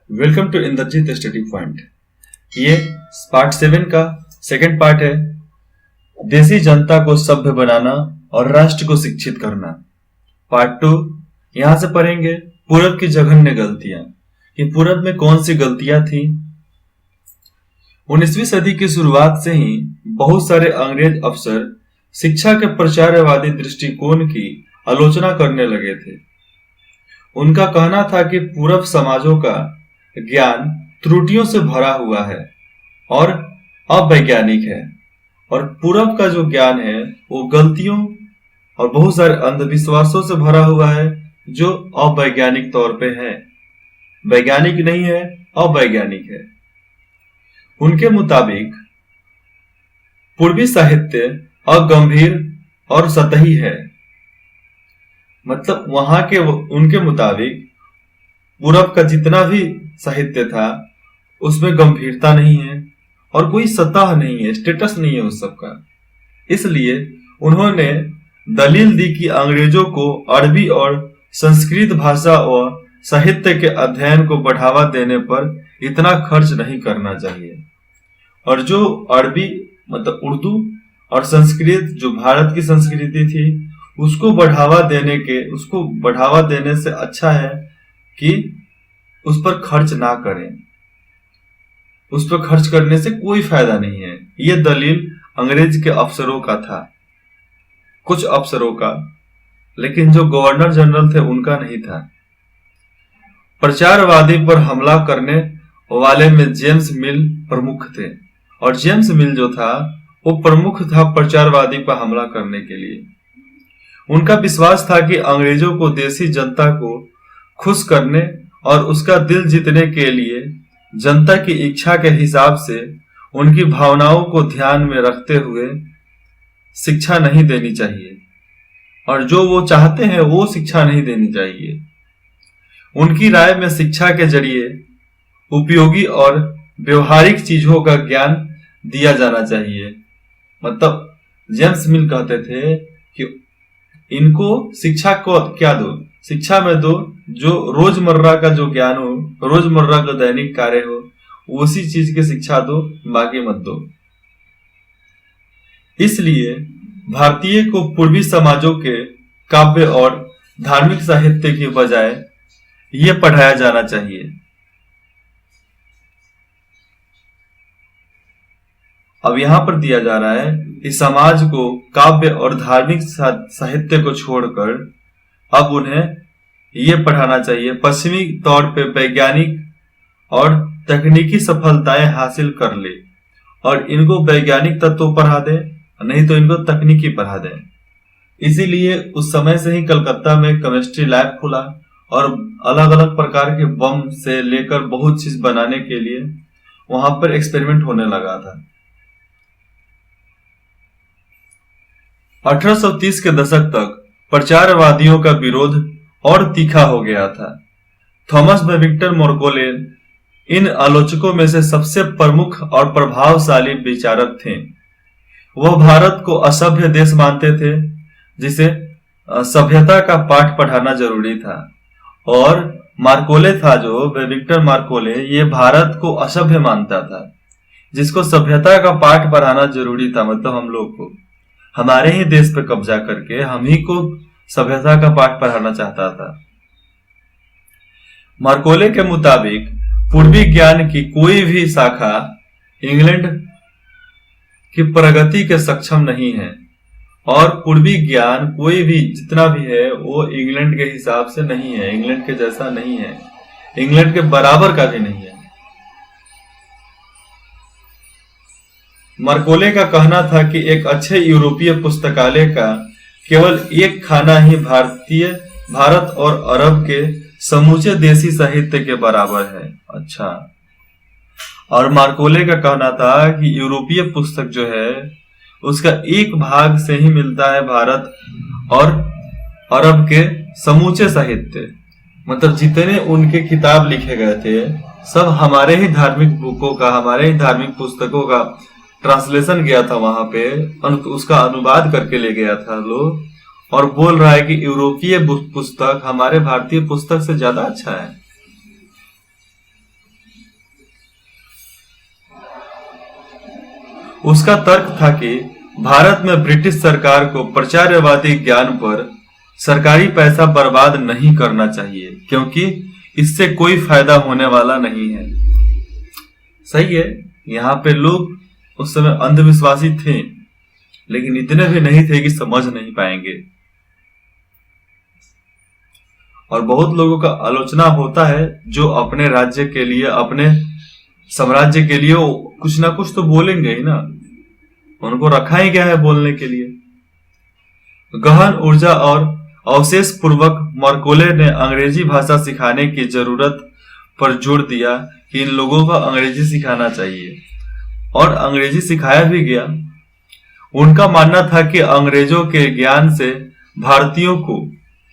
Welcome to Indrajeet study point. ये part 7 का second part है। देसी जनता को सभ्य बनाना और राष्ट्र को शिक्षित करना। पार्ट 2 यहां से पढ़ेंगे पूरब की जघन्य गलतियां कि पूरब में कौन सी गलतियां थी। 19वीं सदी की शुरुआत से ही बहुत सारे अंग्रेज अफसर शिक्षा के प्रचारवादी दृष्टिकोण की आलोचना करने लगे थे। उनका कहना था कि पूरब समाजों का ज्ञान त्रुटियों से भरा हुआ है और अवैज्ञानिक है, और पूरब का जो ज्ञान है वो गलतियों और बहुत सारे अंधविश्वासों से भरा हुआ है जो अवैज्ञानिक तौर पे है, वैज्ञानिक नहीं है, अवैज्ञानिक है। उनके मुताबिक पूर्वी साहित्य अगंभीर और सतही है। मतलब वहां के उनके मुताबिक पूरब का जितना भी साहित्य था उसमें गंभीरता नहीं है और कोई सतह नहीं है, स्टेटस नहीं है उस सबका। इसलिए उन्होंने दलील दी कि अंग्रेजों को अरबी और संस्कृत भाषा और साहित्य के अध्ययन को बढ़ावा देने पर इतना खर्च नहीं करना चाहिए, और जो अरबी मतलब उर्दू और संस्कृत जो भारत की संस्कृति थी उसको बढ़ावा देने से अच्छा है कि उस पर खर्च ना करें। उस पर खर्च करने से कोई फायदा नहीं है। ये दलील अंग्रेज के अफसरों का था, कुछ अफसरों का, लेकिन जो गवर्नर जनरल थे उनका नहीं था। प्रचारवादी पर हमला करने वाले में जेम्स मिल प्रमुख थे, और जेम्स मिल जो था वो प्रमुख था प्रचारवादी पर हमला करने के लिए। उनका विश्वास था कि अंग्रेजों को देसी जनता को खुश करने और उसका दिल जीतने के लिए जनता की इच्छा के हिसाब से उनकी भावनाओं को ध्यान में रखते हुए शिक्षा नहीं देनी चाहिए, और जो वो चाहते हैं वो शिक्षा नहीं देनी चाहिए। उनकी राय में शिक्षा के जरिए उपयोगी और व्यवहारिक चीजों का ज्ञान दिया जाना चाहिए। मतलब जेम्स मिल कहते थे कि इनको शिक्षा को क्या दो, शिक्षा में दो जो रोजमर्रा का जो ज्ञान हो, रोजमर्रा का दैनिक कार्य हो, उसी चीज की शिक्षा दो, बाकी मत दो। इसलिए भारतीय को पूर्वी समाजों के काव्य और धार्मिक साहित्य की बजाय ये पढ़ाया जाना चाहिए। अब यहां पर दिया जा रहा है कि समाज को काव्य और धार्मिक साहित्य को छोड़कर अब उन्हें ये पढ़ाना चाहिए पश्चिमी तौर पे वैज्ञानिक और तकनीकी सफलताएं हासिल कर ले, और इनको वैज्ञानिक तत्व पढ़ा दे, नहीं तो इनको तकनीकी पढ़ा दे। इसीलिए उस समय से ही कलकत्ता में केमिस्ट्री लैब खुला और अलग अलग प्रकार के बम से लेकर बहुत चीज बनाने के लिए वहां पर एक्सपेरिमेंट होने लगा था। 1830 के दशक तक प्रचारवादियों का विरोध और तीखा हो गया था। थॉमस विक्टर मार्कोले इन आलोचकों में से सबसे प्रमुख और प्रभावशाली विचारक थे। वह भारत को असभ्य देश मानते थे जिसे सभ्यता का पाठ पढ़ाना जरूरी था, और मार्कोले था जो विक्टर मार्कोले ये भारत को असभ्य मानता था जिसको सभ्यता का पाठ पढ़ाना जरूरी था। मतलब हम लोग को हमारे ही देश पे कब्जा करके हम ही को सभ्यता का पाठ पढ़ाना चाहता था। मार्कोले के मुताबिक पूर्वी ज्ञान की कोई भी शाखा इंग्लैंड की प्रगति के सक्षम नहीं है, और पूर्वी ज्ञान कोई भी जितना भी है वो इंग्लैंड के हिसाब से नहीं है, इंग्लैंड के जैसा नहीं है, इंग्लैंड के बराबर का भी नहीं है। मार्कोले का कहना था कि एक अच्छे यूरोपीय पुस्तकालय का केवल एक खाना ही भारत और अरब के समूचे देसी साहित्य के बराबर है। अच्छा, और मार्कोले का कहना था कि यूरोपीय पुस्तक जो है उसका एक भाग से ही मिलता है भारत और अरब के समूचे साहित्य। मतलब जितने उनके किताब लिखे गए थे सब हमारे ही धार्मिक बुकों का, हमारे ही धार्मिक पुस्तकों का ट्रांसलेशन गया था वहां पे, उसका अनुवाद करके ले गया था लोग, और बोल रहा है कि यूरोपीय पुस्तक हमारे भारतीय पुस्तक से ज्यादा अच्छा है। उसका तर्क था कि भारत में ब्रिटिश सरकार को प्राचार्यवादी ज्ञान पर सरकारी पैसा बर्बाद नहीं करना चाहिए, क्योंकि इससे कोई फायदा होने वाला नहीं है। सही है, यहाँ पे लोग उस समय अंधविश्वासी थे, लेकिन इतने भी नहीं थे कि समझ नहीं पाएंगे। और बहुत लोगों का आलोचना होता है जो अपने राज्य के लिए, अपने साम्राज्य के लिए कुछ ना कुछ तो बोलेंगे ही ना, उनको रखा ही गया है बोलने के लिए। गहन ऊर्जा और अवशेष पूर्वक मर्कोले ने अंग्रेजी भाषा सिखाने की जरूरत पर जोर दिया कि इन लोगों को अंग्रेजी सिखाना चाहिए, और अंग्रेजी सिखाया भी गया। उनका मानना था कि अंग्रेजों के ज्ञान से भारतीयों को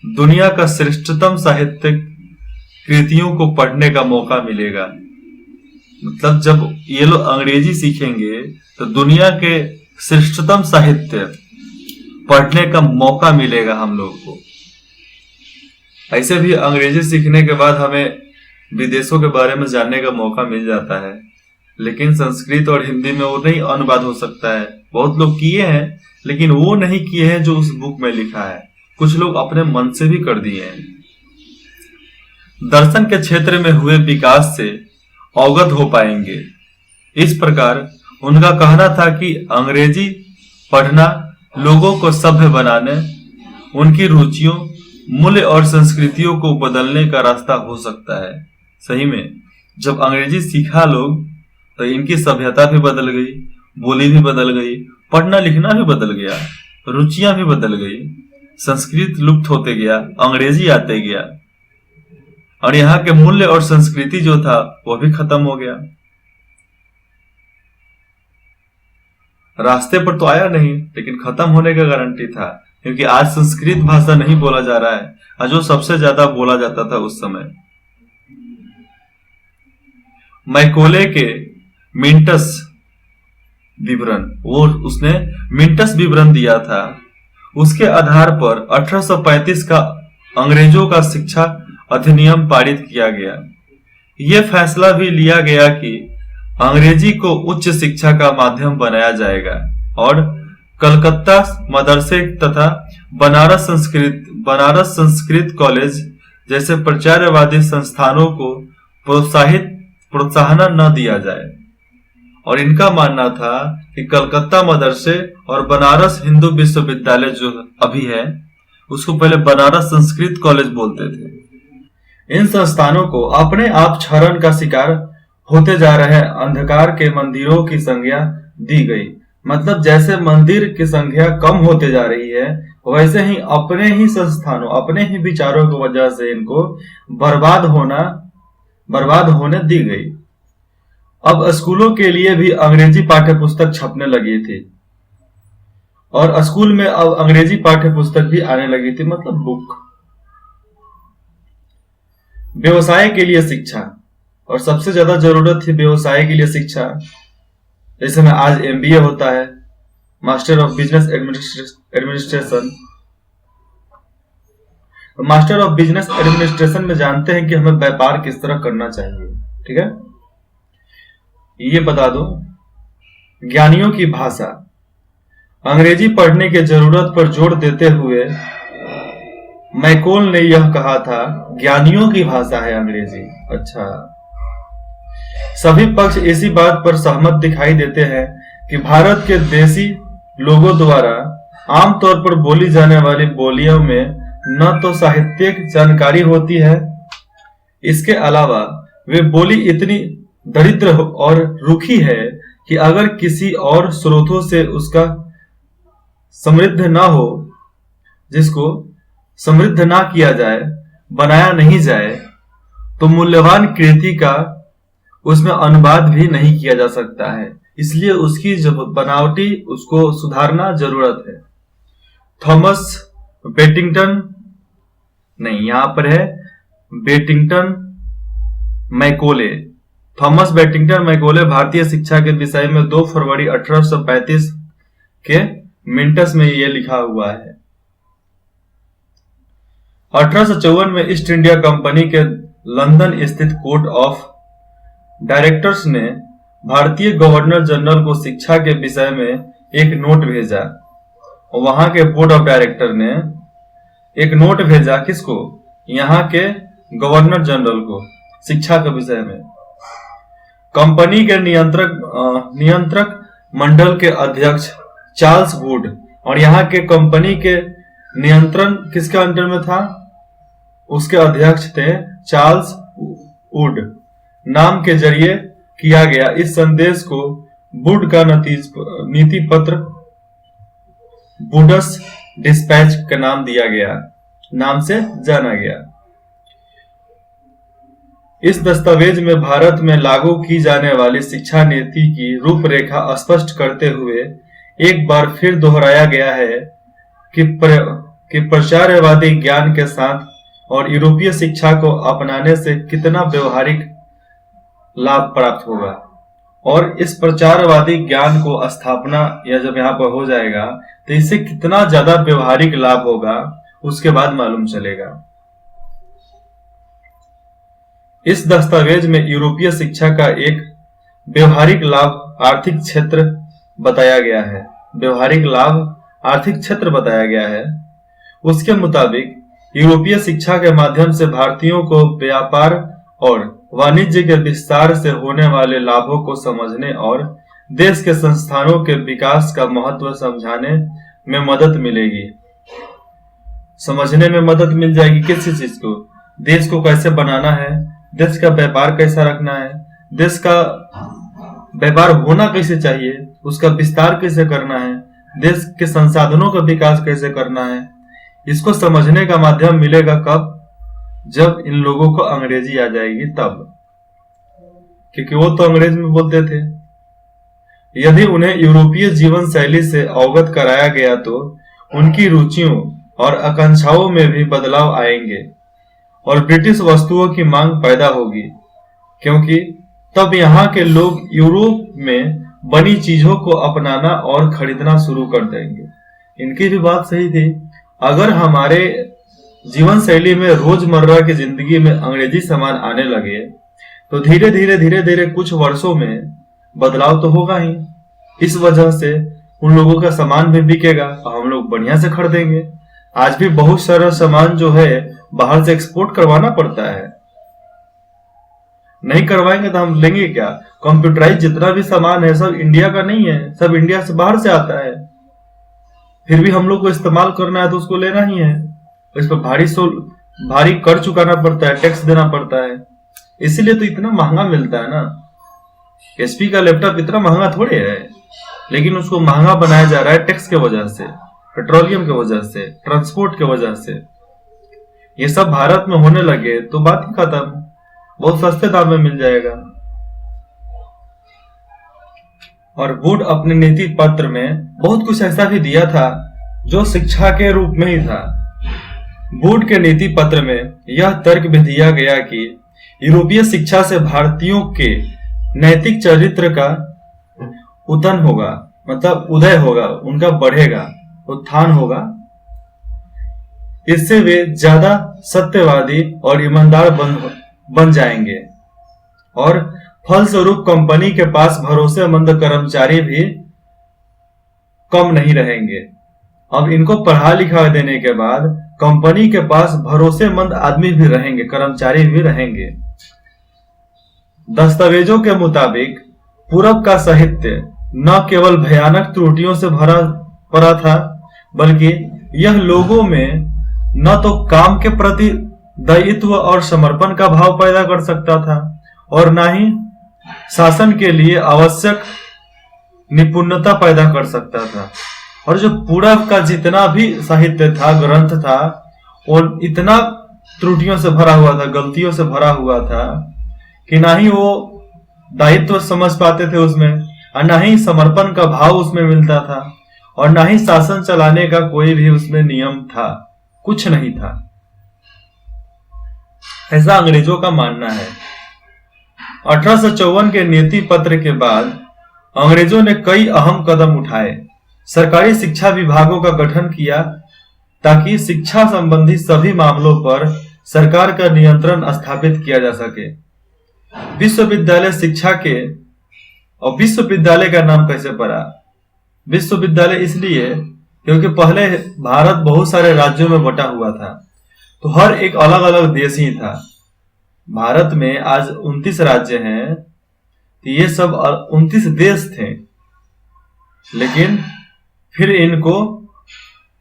दुनिया का श्रेष्ठतम साहित्यिक कृतियों को पढ़ने का मौका मिलेगा। मतलब जब ये लोग अंग्रेजी सीखेंगे तो दुनिया के श्रेष्ठतम साहित्य पढ़ने का मौका मिलेगा हम लोग को। ऐसे भी अंग्रेजी सीखने के बाद हमें विदेशों के बारे में जानने का मौका मिल जाता है, लेकिन संस्कृत और हिंदी में वो नहीं अनुवाद हो सकता है। बहुत लोग किए हैं, लेकिन वो नहीं किए हैं जो उस बुक में लिखा है। कुछ लोग अपने मन से भी कर दिए हैं। दर्शन के क्षेत्र में हुए विकास से अवगत हो पाएंगे। इस प्रकार उनका कहना था कि अंग्रेजी पढ़ना लोगों को सभ्य बनाने, उनकी रुचियों, मूल्य और संस्कृतियों को बदलने का रास्ता हो सकता है। सही में जब अंग्रेजी सीखा लोग तो इनकी सभ्यता भी बदल गई, बोली भी बदल गई, पढ़ना लिखना भी बदल गया, रुचियां भी बदल गई, संस्कृत लुप्त होते गया, अंग्रेजी आते गया, और यहाँ के मूल्य और संस्कृति जो था वो भी खत्म हो गया। रास्ते पर तो आया नहीं, लेकिन खत्म होने का गारंटी था, क्योंकि आज संस्कृत भाषा नहीं बोला जा रहा है, आज जो सबसे ज्यादा बोला जाता था उस समय। मैकोले के मिंटस विवरण, वो उसने मिंटस विवरण दिया था। उसके आधार पर 1835 का अंग्रेजों का शिक्षा अधिनियम पारित किया गया। यह फैसला भी लिया गया कि अंग्रेजी को उच्च शिक्षा का माध्यम बनाया जाएगा और कलकत्ता मदरसे तथा बनारस संस्कृत कॉलेज जैसे प्राचार्यवादी संस्थानों को प्रोत्साहन न दिया जाए। और इनका मानना था कि कलकत्ता मदरसे और बनारस हिंदू विश्वविद्यालय जो अभी है, उसको पहले बनारस संस्कृत कॉलेज बोलते थे। इन संस्थानों को अपने आप क्षरण का शिकार होते जा रहे अंधकार के मंदिरों की संज्ञा दी गई। मतलब जैसे मंदिर की संख्या कम होते जा रही है, वैसे ही अपने ही संस्थानों, अपने ही विचारों की वजह से इनको बर्बाद होने दी गई। अब स्कूलों के लिए भी अंग्रेजी पाठ्य पुस्तक छपने लगी थी, और स्कूल में अब अंग्रेजी पाठ्य पुस्तक भी आने लगी थी, मतलब बुक। व्यवसाय के लिए शिक्षा, और सबसे ज्यादा जरूरत थी व्यवसाय के लिए शिक्षा। जैसे में आज MBA होता है, master of business administration. Master of business administration में जानते हैं कि हमें व्यापार किस तरह करना चाहिए। ठीक है, ये बता दो। ज्ञानियों की भाषा, अंग्रेजी पढ़ने की जरूरत पर जोर देते हुए मैकोल ने यह कहा था, ज्ञानियों की भाषा है अंग्रेजी। अच्छा, सभी पक्ष इसी बात पर सहमत दिखाई देते हैं कि भारत के देशी लोगों द्वारा आमतौर पर बोली जाने वाली बोलियों में न तो साहित्यिक जानकारी होती है, इसके अलावा वे बोली इतनी दरिद्र और रूखी है कि अगर किसी और स्रोतों से उसका समृद्ध ना हो, जिसको समृद्ध ना किया जाए, बनाया नहीं जाए, तो मूल्यवान कृति का उसमें अनुवाद भी नहीं किया जा सकता है। इसलिए उसकी जब बनावटी, उसको सुधारना जरूरत है। थॉमस बेटिंगटन, नहीं यहां पर है बेटिंगटन मैकोले। थॉमस बेटिंगटन मैकोले भारतीय शिक्षा के विषय में 2 फरवरी 1835 के मिंटस में यह लिखा हुआ है। 1854 में ईस्ट इंडिया कंपनी के लंदन स्थित कोर्ट ऑफ डायरेक्टर्स ने भारतीय गवर्नर जनरल को शिक्षा के विषय में एक नोट भेजा। वहां के बोर्ड ऑफ डायरेक्टर ने एक नोट भेजा किसको? यहाँ के गवर्नर जनरल को, शिक्षा के विषय में। कंपनी के नियंत्रक मंडल के अध्यक्ष चार्ल्स वुड, और यहाँ के कंपनी के नियंत्रण किसके अंडर में था? उसके अध्यक्ष थे चार्ल्स वुड नाम के जरिए किया गया। इस संदेश को वुड का नीति पत्र वुड्स डिस्पैच का नाम से जाना गया। इस दस्तावेज में भारत में लागू की जाने वाली शिक्षा नीति की रूपरेखा स्पष्ट करते हुए एक बार फिर दोहराया गया है कि प्रचारवादी ज्ञान के साथ और यूरोपीय शिक्षा को अपनाने से कितना व्यवहारिक लाभ प्राप्त होगा, और इस प्रचारवादी ज्ञान को स्थापना या जब यहाँ पर हो जाएगा तो इससे कितना ज्यादा व्यवहारिक लाभ होगा उसके बाद मालूम चलेगा। इस दस्तावेज में यूरोपीय शिक्षा का एक व्यवहारिक लाभ आर्थिक क्षेत्र बताया गया है। व्यवहारिक लाभ आर्थिक क्षेत्र बताया गया है। उसके मुताबिक यूरोपीय शिक्षा के माध्यम से भारतीयों को व्यापार और वाणिज्य के विस्तार से होने वाले लाभों को समझने और देश के संस्थानों के विकास का महत्व समझाने में मदद मिलेगी। समझने में मदद मिल जाएगी किसी चीज को? देश को कैसे बनाना है, देश का व्यापार कैसा रखना है, देश का व्यापार होना कैसे चाहिए, उसका विस्तार कैसे करना है, देश के संसाधनों का विकास कैसे करना है। इसको समझने का माध्यम मिलेगा कब? जब इन लोगों को अंग्रेजी आ जाएगी तब, क्योंकि वो तो अंग्रेज में बोलते थे। यदि उन्हें यूरोपीय जीवन शैली से अवगत कराया गया तो उनकी रुचियों और आकांक्षाओं में भी बदलाव आएंगे और ब्रिटिश वस्तुओं की मांग पैदा होगी, क्योंकि तब यहाँ के लोग यूरोप में बनी चीजों को अपनाना और खरीदना शुरू कर देंगे। इनकी भी बात सही थी। अगर हमारे जीवन शैली में रोजमर्रा की जिंदगी में अंग्रेजी सामान आने लगे तो धीरे धीरे कुछ वर्षों में बदलाव तो होगा ही। इस वजह से उन लोगों का सामान भी बिकेगा और हम लोग बढ़िया से खरीदेंगे। आज भी बहुत सारा सामान जो है बाहर से एक्सपोर्ट करवाना पड़ता है, नहीं करवाएंगे तो हम लेंगे क्या? कंप्यूटराइज जितना भी सामान है सब इंडिया का नहीं है, सब इंडिया से बाहर से आता है। फिर भी हम लोग को इस्तेमाल करना है तो उसको लेना ही है। इस पर भारी कर चुकाना पड़ता है, टैक्स देना पड़ता है। इसीलिए तो इतना महंगा मिलता है ना। एचपी का लैपटॉप इतना महंगा थोड़े है, लेकिन उसको महंगा बनाया जा रहा है टैक्स के वजह से, पेट्रोलियम के वजह से, ट्रांसपोर्ट के वजह से। ये सब भारत में होने लगे तो बात ही खत्म, बहुत सस्ते दाम में मिल जाएगा। और वुड अपने नीति पत्र में बहुत कुछ ऐसा भी दिया था जो शिक्षा के रूप में ही था। वुड के नीति पत्र में यह तर्क भी दिया गया कि यूरोपीय शिक्षा से भारतीयों के नैतिक चरित्र का उत्थान होगा, मतलब उदय होगा, उनका बढ़ेगा, उत्थान होगा। इससे वे ज्यादा सत्यवादी और ईमानदार बन जाएंगे और फलस्वरूप कंपनी के पास भरोसेमंद कर्मचारी भी कम नहीं रहेंगे। अब इनको पढ़ा लिखा देने के बाद कंपनी के पास भरोसेमंद आदमी भी रहेंगे, कर्मचारी भी रहेंगे। दस्तावेजों के मुताबिक पूरब का साहित्य न केवल भयानक त्रुटियों से भरा पड़ा था, बल्कि यह लोगों में न तो काम के प्रति दायित्व और समर्पण का भाव पैदा कर सकता था और न ही शासन के लिए आवश्यक निपुणता पैदा कर सकता था। और जो पूरब का जितना भी साहित्य था, ग्रंथ था, और इतना त्रुटियों से भरा हुआ था, गलतियों से भरा हुआ था कि ना ही वो दायित्व समझ पाते थे उसमें, और ना ही समर्पण का भाव उसमें मिलता था, और ना ही शासन चलाने का कोई भी उसमें नियम था, कुछ नहीं था। ऐसा अंग्रेजों का मानना है। 1854 के नीति पत्र के बाद अंग्रेजों ने कई अहम कदम उठाए। सरकारी शिक्षा विभागों का गठन किया ताकि शिक्षा संबंधी सभी मामलों पर सरकार का नियंत्रण स्थापित किया जा सके। विश्वविद्यालय शिक्षा के और विश्वविद्यालय का नाम कैसे पड़ा? विश्वविद्यालय इसलिए क्योंकि पहले भारत बहुत सारे राज्यों में बटा हुआ था, तो हर एक अलग अलग देश ही था। भारत में आज 29 राज्य हैं, तो ये सब 29 देश थे, लेकिन फिर इनको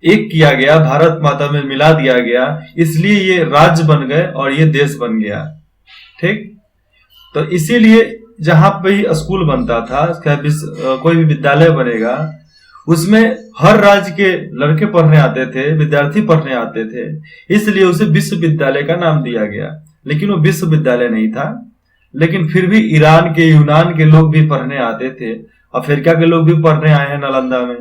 एक किया गया, भारत माता में मिला दिया गया, इसलिए ये राज्य बन गए और ये देश बन गया। ठीक, तो इसीलिए जहां पे ही स्कूल बनता था, कोई भी विद्यालय बनेगा, उसमें हर राज्य के लड़के पढ़ने आते थे, विद्यार्थी पढ़ने आते थे, इसलिए उसे विश्वविद्यालय का नाम दिया गया। लेकिन वो विश्वविद्यालय नहीं था, लेकिन फिर भी ईरान के, यूनान के लोग भी पढ़ने आते थे, अफ्रीका के लोग भी पढ़ने आए हैं नालंदा में।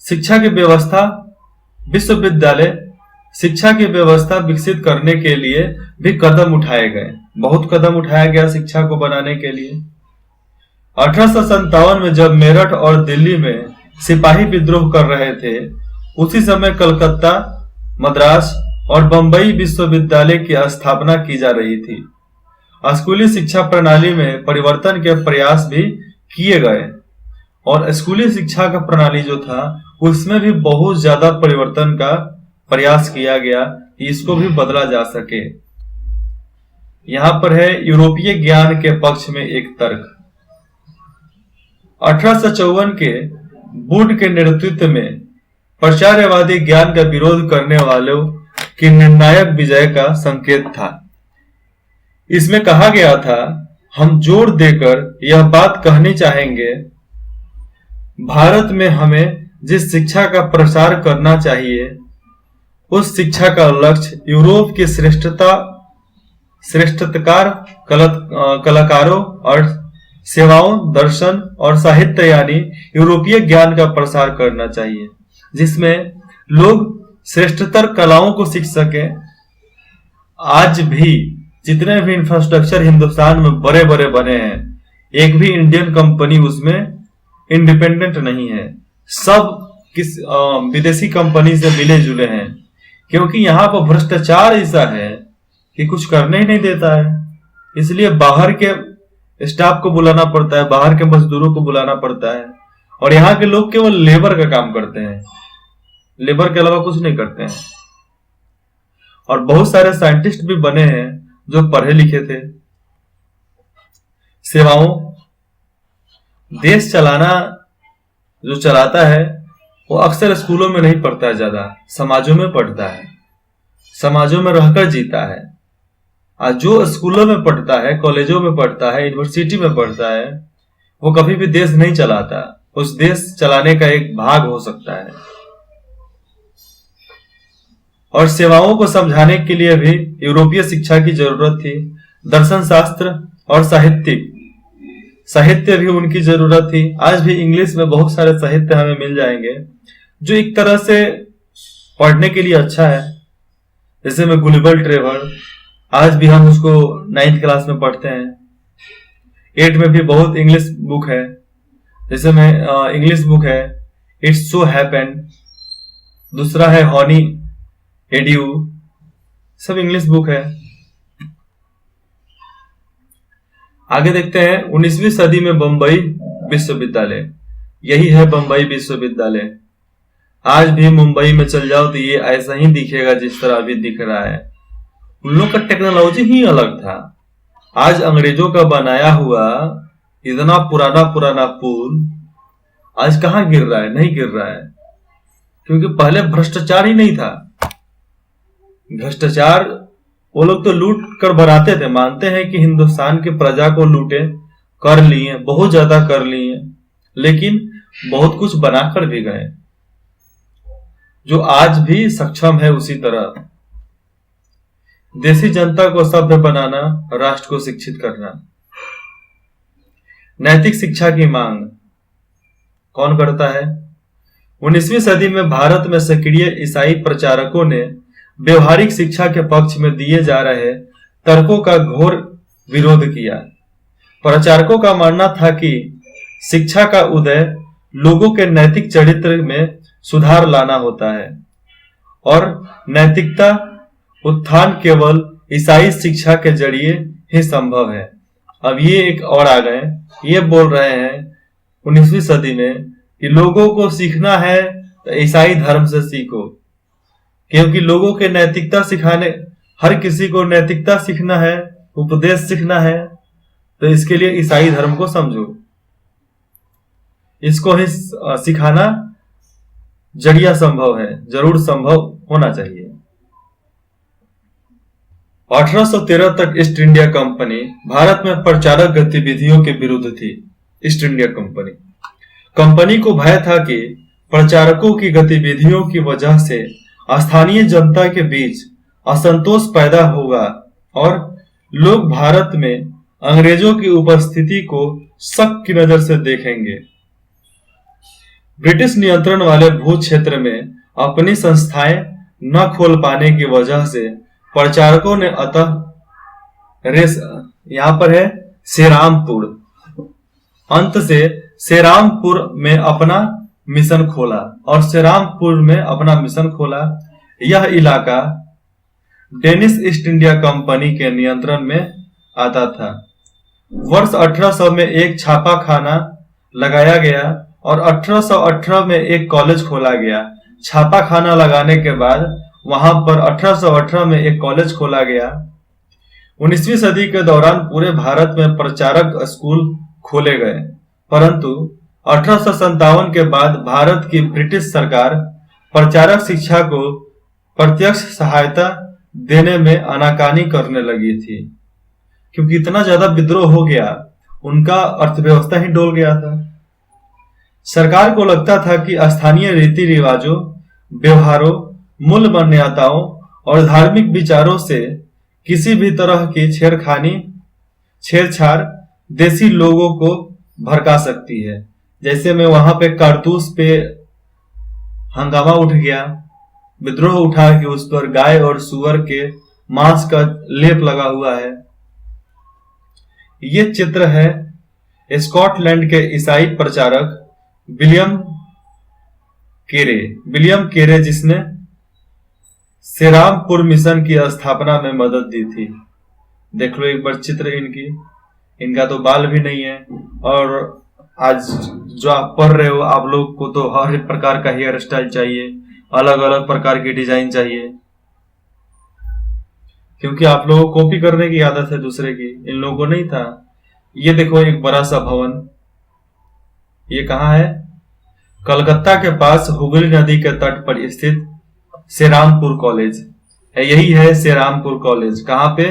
शिक्षा की व्यवस्था, विश्वविद्यालय शिक्षा की व्यवस्था विकसित करने के लिए भी कदम उठाए गए, बहुत कदम उठाया गया शिक्षा को बनाने के लिए। 1857 में जब मेरठ और दिल्ली में सिपाही विद्रोह कर रहे थे, उसी समय कलकत्ता, मद्रास और बंबई विश्वविद्यालय की स्थापना की जा रही थी। स्कूली शिक्षा प्रणाली में परिवर्तन के प्रयास भी किए गए और स्कूली शिक्षा का प्रणाली जो था उसमें भी बहुत ज्यादा परिवर्तन का प्रयास किया गया कि इसको भी बदला जा सके। यहां पर है यूरोपीय ज्ञान के पक्ष में एक तर्क। 1854 के वुड के नेतृत्व में प्रचार्यवादी ज्ञान का विरोध करने वालों की निर्णायक विजय का संकेत था। इसमें कहा गया था, हम जोर देकर यह बात कहनी चाहेंगे, भारत में हमें जिस शिक्षा का प्रसार करना चाहिए उस शिक्षा का लक्ष्य यूरोप के श्रेष्ठतकार कलाकारों और सेवाओं, दर्शन और साहित्य यानी यूरोपीय ज्ञान का प्रसार करना चाहिए, जिसमें लोग श्रेष्ठतर कलाओं को सीख सके। आज भी जितने भी इंफ्रास्ट्रक्चर हिंदुस्तान में बड़े बड़े बने हैं, एक भी इंडियन कंपनी उसमें इंडिपेंडेंट नहीं है, सब किस विदेशी कंपनी से मिले जुले हैं, क्योंकि यहाँ पर भ्रष्टाचार ऐसा है कि कुछ करने ही नहीं देता है। इसलिए बाहर के स्टाफ को बुलाना पड़ता है, बाहर के मजदूरों को बुलाना पड़ता है, और यहाँ के लोग केवल लेबर का काम करते हैं, लेबर के अलावा कुछ नहीं करते हैं। और बहुत सारे साइंटिस्ट भी बने हैं जो पढ़े लिखे थे। सेवाओं, देश चलाना जो चलाता है वो अक्सर स्कूलों में नहीं पढ़ता है, ज्यादा समाजों में पढ़ता है, समाजों में रहकर जीता है। आज जो स्कूलों में पढ़ता है, कॉलेजों में पढ़ता है, यूनिवर्सिटी में पढ़ता है, वो कभी भी देश नहीं चलाता, उस देश चलाने का एक भाग हो सकता है। और सेवाओं को समझाने के लिए भी यूरोपीय शिक्षा की जरूरत थी। दर्शन शास्त्र और साहित्य भी उनकी जरूरत थी। आज भी इंग्लिश में बहुत सारे साहित्य हमें मिल जाएंगे जो एक तरह से पढ़ने के लिए अच्छा है, जैसे में गुलिवर ट्रेवल, आज भी हम उसको 9th क्लास में पढ़ते हैं। 8 में भी बहुत इंग्लिश बुक है, जैसे में इंग्लिश बुक है इट्स सो हैपेंड, दूसरा है हॉनी एड्यू, सब इंग्लिश बुक है। आगे देखते हैं 19वीं सदी में बंबई विश्वविद्यालय, यही है बंबई विश्वविद्यालय। आज भी मुंबई में चल जाओ तो ये ऐसा ही दिखेगा जिस तरह अभी दिख रहा है। उन लोग का टेक्नोलॉजी ही अलग था। आज अंग्रेजों का बनाया हुआ इतना पुराना पुराना पुल आज कहां गिर रहा है? नहीं गिर रहा है, क्योंकि पहले भ्रष्टाचार ही नहीं था। भ्रष्टाचार वो लोग तो लूट कर बनाते थे, मानते हैं कि हिंदुस्तान की प्रजा को लूटे, कर लिए, बहुत ज्यादा कर लिए, लेकिन बहुत कुछ बनाकर भी गए जो आज भी सक्षम है। उसी तरह देसी जनता को सभ्य बनाना, राष्ट्र को शिक्षित करना। नैतिक शिक्षा की मांग कौन करता है? 19वीं सदी में भारत में सक्रिय ईसाई प्रचारकों ने व्यवहारिक शिक्षा के पक्ष में दिए जा रहे तर्कों का घोर विरोध किया। प्रचारकों का मानना था कि शिक्षा का उदय लोगों के नैतिक चरित्र में सुधार लाना होता है और नैतिकता उत्थान केवल ईसाई शिक्षा के जरिए ही संभव है। अब ये एक और आ गए, ये बोल रहे हैं 19वीं सदी में कि लोगों को सीखना है तो ईसाई धर्म से सीखो, क्योंकि लोगों के नैतिकता सिखाने, हर किसी को नैतिकता सीखना है, उपदेश सीखना है, तो इसके लिए ईसाई धर्म को समझो, इसको ही सिखाना जरिया संभव है, जरूर संभव होना चाहिए। 1813 तक ईस्ट इंडिया कंपनी भारत में प्रचारक गतिविधियों के विरुद्ध थी। ईस्ट इंडिया कंपनी को भय था कि प्रचारकों की गतिविधियों की वजह से स्थानीय जनता के बीच असंतोष पैदा होगा और लोग भारत में अंग्रेजों की उपस्थिति को शक की नजर से देखेंगे। ब्रिटिश नियंत्रण वाले भू क्षेत्र में अपनी संस्थाएं न खोल पाने की वजह से प्रचारकों ने यहाँ पर है श्रीरामपुर, अंत से श्रीरामपुर में अपना मिशन खोला और श्रीरामपुर में अपना मिशन खोला। यह इलाका डेनिश ईस्ट इंडिया कंपनी के नियंत्रण में आता था। वर्ष 1800 में एक छापा खाना लगाया गया और 1818 में एक कॉलेज खोला गया। छापा खाना लगाने के बाद वहां पर 1818 में एक कॉलेज खोला गया। 19वीं सदी के दौरान पूरे भारत में प्रचारक स्कूल खोले गए, परंतु 1857 के बाद भारत की ब्रिटिश सरकार प्रचारक शिक्षा को प्रत्यक्ष सहायता देने में आनाकानी करने लगी थी, क्योंकि इतना ज्यादा विद्रोह हो गया, उनका अर्थव्यवस्था ही डोल गया था। सरकार को लगता था कि स्थानीय रीति रिवाजों, व्यवहारों, मूल मान्यताओं और धार्मिक विचारों से किसी भी तरह की छेड़छाड़ देसी लोगों को भड़का सकती है। जैसे में वहां पे कारतूस पे हंगामा उठ गया, विद्रोह उठा कि उस पर गाय और सुअर के मांस का लेप लगा हुआ है। ये चित्र है स्कॉटलैंड के ईसाई प्रचारक विलियम केरे, जिसने श्रीरामपुर मिशन की स्थापना में मदद दी थी। देख लो एक बार चित्र इनका तो बाल भी नहीं है, और आज जो आप पढ़ रहे हो आप लोग को तो हर एक प्रकार का हेयर स्टाइल चाहिए, अलग अलग प्रकार की डिजाइन चाहिए, क्योंकि आप लोगों को कॉपी करने की आदत है दूसरे की, इन लोगों को नहीं था। ये देखो एक बड़ा सा भवन, ये कहाँ है? कलकत्ता के पास हुगली नदी के तट पर स्थित श्रीरामपुर कॉलेज है। यही है श्रीरामपुर कॉलेज। कहाँ पे?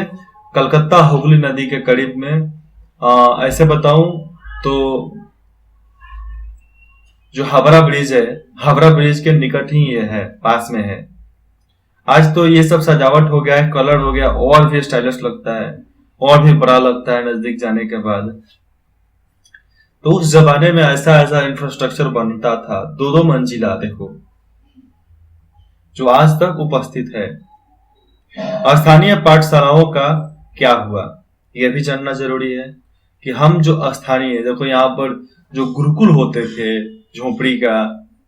कलकत्ता हुगली नदी के करीब में। ऐसे बताऊं तो जो हावड़ा ब्रिज है, हावड़ा ब्रिज के निकट ही ये है, पास में है। आज तो ये सब सजावट हो गया है, कलर हो गया, और भी स्टाइलिश लगता है, और भी बड़ा लगता है नजदीक जाने के बाद। तो उस जमाने में ऐसा इंफ्रास्ट्रक्चर बनता था, दो मंजिला, देखो, जो आज तक उपस्थित है। स्थानीय पाठशालाओं का क्या हुआ, यह भी जानना जरूरी है कि हम जो स्थानीय, देखो यहाँ पर जो गुरुकुल होते थे, झोपड़ी का,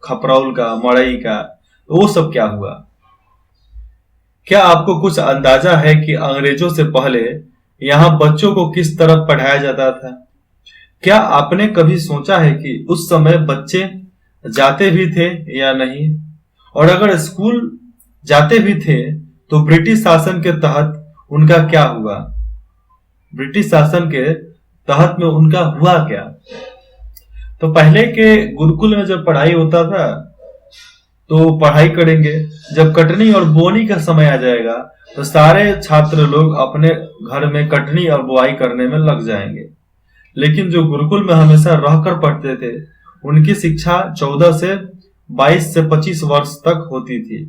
खपरौल का, मड़ई का, तो वो सब क्या हुआ? क्या आपको कुछ अंदाजा है कि अंग्रेजों से पहले यहाँ बच्चों को किस तरह पढ़ाया जाता था? क्या आपने कभी सोचा है कि उस समय बच्चे जाते भी थे या नहीं? और अगर स्कूल जाते भी थे तो ब्रिटिश शासन के तहत उनका क्या हुआ? ब्रिटिश शासन के तहत में उनका हुआ क्या? तो पहले के गुरुकुल में जब पढ़ाई होता था तो पढ़ाई करेंगे, जब कटनी और बोनी का समय आ जाएगा तो सारे छात्र लोग अपने घर में कटनी और बुआई करने में लग जाएंगे। लेकिन जो गुरुकुल में हमेशा रहकर पढ़ते थे उनकी शिक्षा 14 से 22 से 25 वर्ष तक होती थी।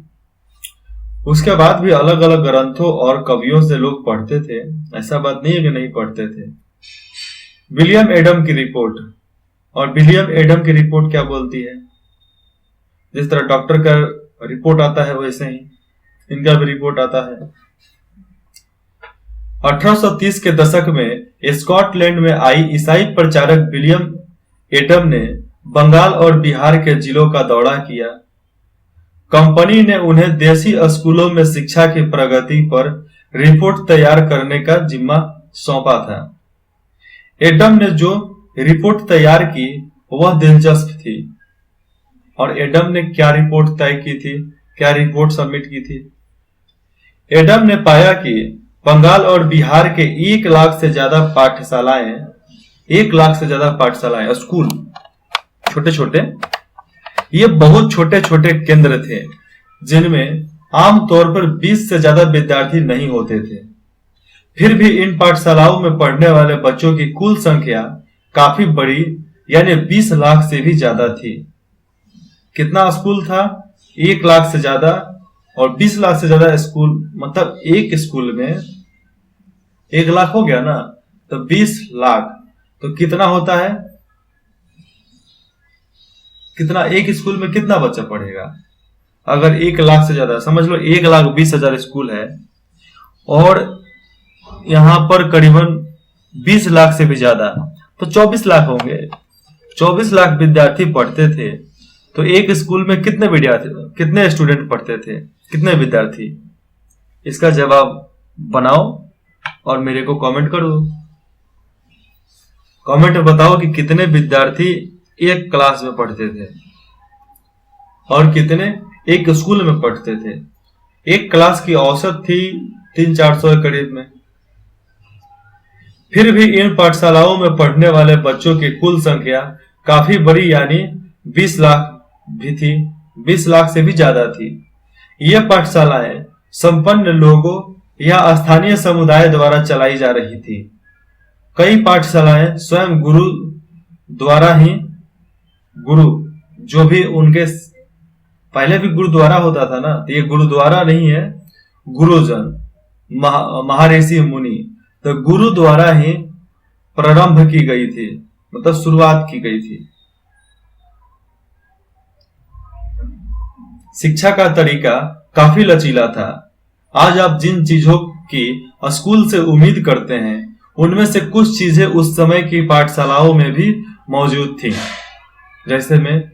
उसके बाद भी अलग अलग ग्रंथों और कवियों से लोग पढ़ते थे, ऐसा बात नहीं है कि नहीं पढ़ते थे। विलियम एडम की रिपोर्ट, और विलियम एडम की रिपोर्ट क्या बोलती है? जिस तरह डॉक्टर का रिपोर्ट आता है वैसे ही इनका भी रिपोर्ट आता है। 1830 के दशक में स्कॉटलैंड में आई ईसाई प्रचारक विलियम एडम ने बंगाल और बिहार के जिलों का दौरा किया। कंपनी ने उन्हें देसी स्कूलों में शिक्षा की प्रगति पर रिपोर्ट तैयार करने का जिम्मा सौंपा था। एडम ने जो रिपोर्ट तैयार की वह दिलचस्प थी। और एडम ने क्या रिपोर्ट तय की थी, क्या रिपोर्ट सबमिट की थी? एडम ने पाया कि बंगाल और बिहार के 1 लाख से ज्यादा पाठशालाएं, 1 लाख से ज्यादा पाठशालाएं, स्कूल, छोटे छोटे, ये बहुत छोटे छोटे केंद्र थे जिनमें आमतौर पर 20 से ज्यादा विद्यार्थी नहीं होते थे। फिर भी इन पाठशालाओं में पढ़ने वाले बच्चों की कुल संख्या काफी बड़ी, यानी 20 लाख से भी ज्यादा थी। कितना स्कूल था? 1 लाख से ज्यादा और 20 लाख से ज्यादा स्कूल, मतलब एक स्कूल में 1 लाख हो गया ना, तो 20 लाख तो कितना होता है? कितना एक स्कूल में कितना बच्चा पढ़ेगा? अगर 1 लाख से ज्यादा, समझ लो 1,20,000 स्कूल है और यहां पर करीबन 20 लाख से भी ज्यादा, तो 24 लाख होंगे। 24 लाख विद्यार्थी पढ़ते थे, तो एक स्कूल में कितने विद्यार्थी, कितने स्टूडेंट पढ़ते थे, कितने विद्यार्थी? इसका जवाब बनाओ और मेरे को कमेंट करो। कमेंट में बताओ कि कितने विद्यार्थी एक क्लास में पढ़ते थे और कितने एक स्कूल में पढ़ते थे। एक क्लास की औसत थी 300-400 के करीब में। फिर भी इन पाठशालाओं में पढ़ने वाले बच्चों की कुल संख्या काफी बड़ी, यानी 20 लाख भी थी, 20 लाख से भी ज्यादा थी। ये पाठशालाएं संपन्न लोगों या स्थानीय समुदाय द्वारा चलाई जा रही थी। कई पाठशालाएं स्वयं गुरु द्वारा ही, गुरु जो भी उनके, पहले भी गुरुद्वारा होता था ना, तो ये गुरुद्वारा नहीं है, गुरुजन, महर्षि मुनि, तो गुरु द्वारा ही प्रारंभ की गई थी, मतलब शुरुआत की गई थी। शिक्षा का तरीका काफी लचीला था। आज आप जिन चीजों की स्कूल से उम्मीद करते हैं उनमें से कुछ चीजें उस समय की पाठशालाओं में भी मौजूद थी। जैसे में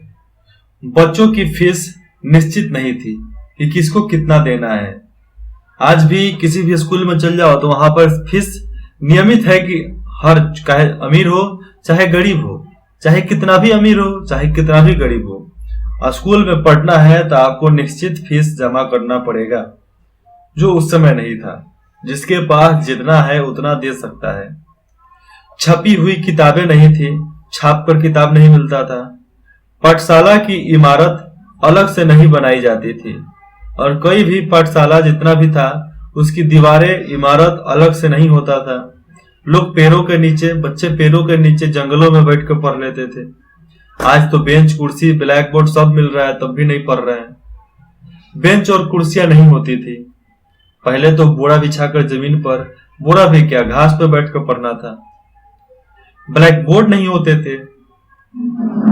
बच्चों की फीस निश्चित नहीं थी कि किसको कितना देना है। आज भी किसी भी स्कूल में चल जाओ तो वहां पर फीस नियमित है कि हर, चाहे अमीर हो चाहे गरीब हो, चाहे कितना भी अमीर हो चाहे कितना भी गरीब हो, स्कूल में पढ़ना है तो आपको निश्चित फीस जमा करना पड़ेगा, जो उस समय नहीं था। जिसके पास जितना है उतना दे सकता है। छपी हुई किताबें नहीं थी, छाप कर किताब नहीं मिलता था। पाठशाला की इमारत अलग से नहीं बनाई जाती थी और कोई भी पाठशाला जितना भी था उसकी दीवारें, इमारत अलग से नहीं होता था। लोग पेड़ों के नीचे, बच्चे पेड़ों के नीचे जंगलों में बैठकर पढ़ लेते थे। आज तो बेंच, कुर्सी, ब्लैक बोर्ड सब मिल रहा है, तब भी नहीं पढ़ रहे हैं। बेंच और कुर्सियां नहीं होती थी। पहले तो बोरा बिछाकर जमीन पर, बोरा भी क्या, घास पर बैठकर पढ़ना था। ब्लैक बोर्ड नहीं होते थे।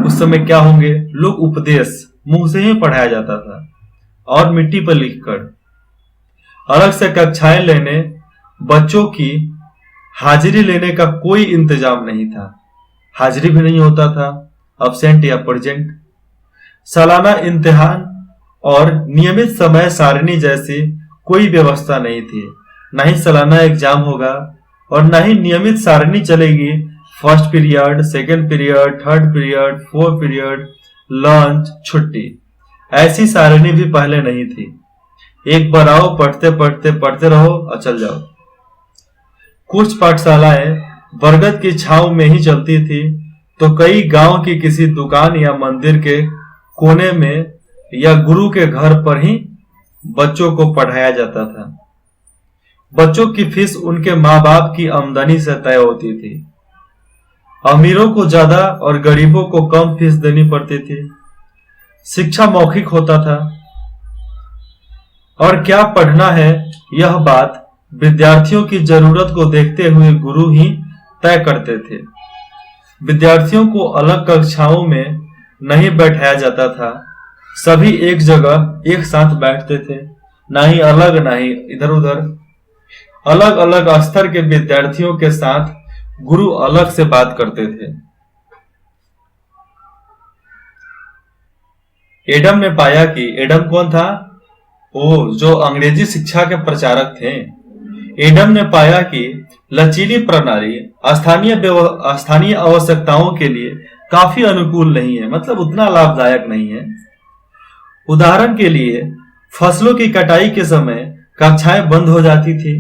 उस समय क्या होंगे, लोग उपदेश मुंह से ही पढ़ाया जाता था और मिट्टी पर लिखकर। अलग से कक्षाएं लेने, बच्चों की हाजिरी लेने का कोई इंतजाम नहीं था। हाजिरी भी नहीं होता था, अब्सेंट या प्रेजेंट। सालाना इम्तिहान और नियमित समय सारणी जैसी कोई व्यवस्था नहीं थी। न ही सालाना एग्जाम होगा और न ही नियमित सारणी चलेगी। First period, second period, third period, fourth period, lunch, छुट्टी, ऐसी सारणी भी पहले नहीं थी। एक बार आओ, पढ़ते पढ़ते पढ़ते रहो और चल जाओ। कुछ पाठशालाएं बरगद की छांव में ही चलती थी, तो कई गांव की किसी दुकान या मंदिर के कोने में या गुरु के घर पर ही बच्चों को पढ़ाया जाता था। बच्चों की फीस उनके माँ बाप की आमदनी से तय होती थी। अमीरों को ज्यादा और गरीबों को कम फीस देनी पड़ती थी। शिक्षा मौखिक होता था और क्या पढ़ना है यह बात विद्यार्थियों की जरूरत को देखते हुए गुरु ही तय करते थे। विद्यार्थियों को अलग कक्षाओं में नहीं बैठाया जाता था। सभी एक जगह एक साथ बैठते थे, ना ही अलग ना ही इधर उधर। अलग अलग स्तर के विद्यार्थियों के साथ गुरु अलग से बात करते थे। एडम ने पाया कि, एडम कौन था? जो अंग्रेजी शिक्षा के प्रचारक थे। एडम ने पाया कि लचीली प्रणाली स्थानीय आवश्यकताओं के लिए काफी अनुकूल नहीं है, मतलब उतना लाभदायक नहीं है। उदाहरण के लिए फसलों की कटाई के समय कक्षाएं बंद हो जाती थी,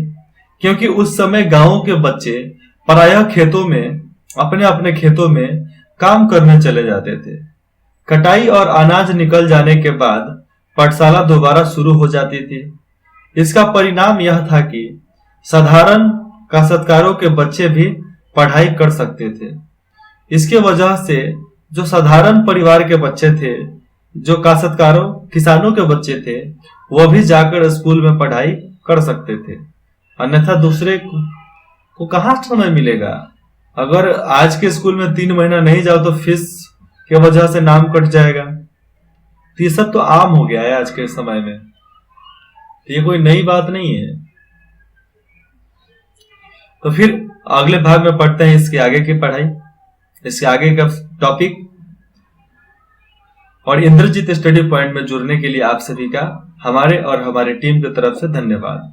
क्योंकि उस समय गांवों के बच्चे प्रायः अपने अपने खेतों में काम करने चले जाते थे। कटाई और अनाज निकल जाने के बाद पाठशाला दोबारा शुरू हो जाती थी। इसका परिणाम यह था कि साधारण काश्तकारों के बच्चे भी पढ़ाई कर सकते थे। इसके वजह से जो साधारण परिवार के बच्चे थे, जो किसानों के बच्चे थे, वह भी जाकर स्कूल में पढ़ाई कर सकते थे। अन्यथा दूसरे को कहाँ समय मिलेगा? अगर आज के स्कूल में 3 महीना नहीं जाओ तो फीस के वजह से नाम कट जाएगा। तो ये सब तो आम हो गया है आज के समय में, ये कोई नई बात नहीं है। तो फिर अगले भाग में पढ़ते हैं इसके आगे की पढ़ाई, इसके आगे का टॉपिक। और इंद्रजीत स्टडी पॉइंट में जुड़ने के लिए आप सभी का हमारे और हमारी टीम की तरफ से धन्यवाद।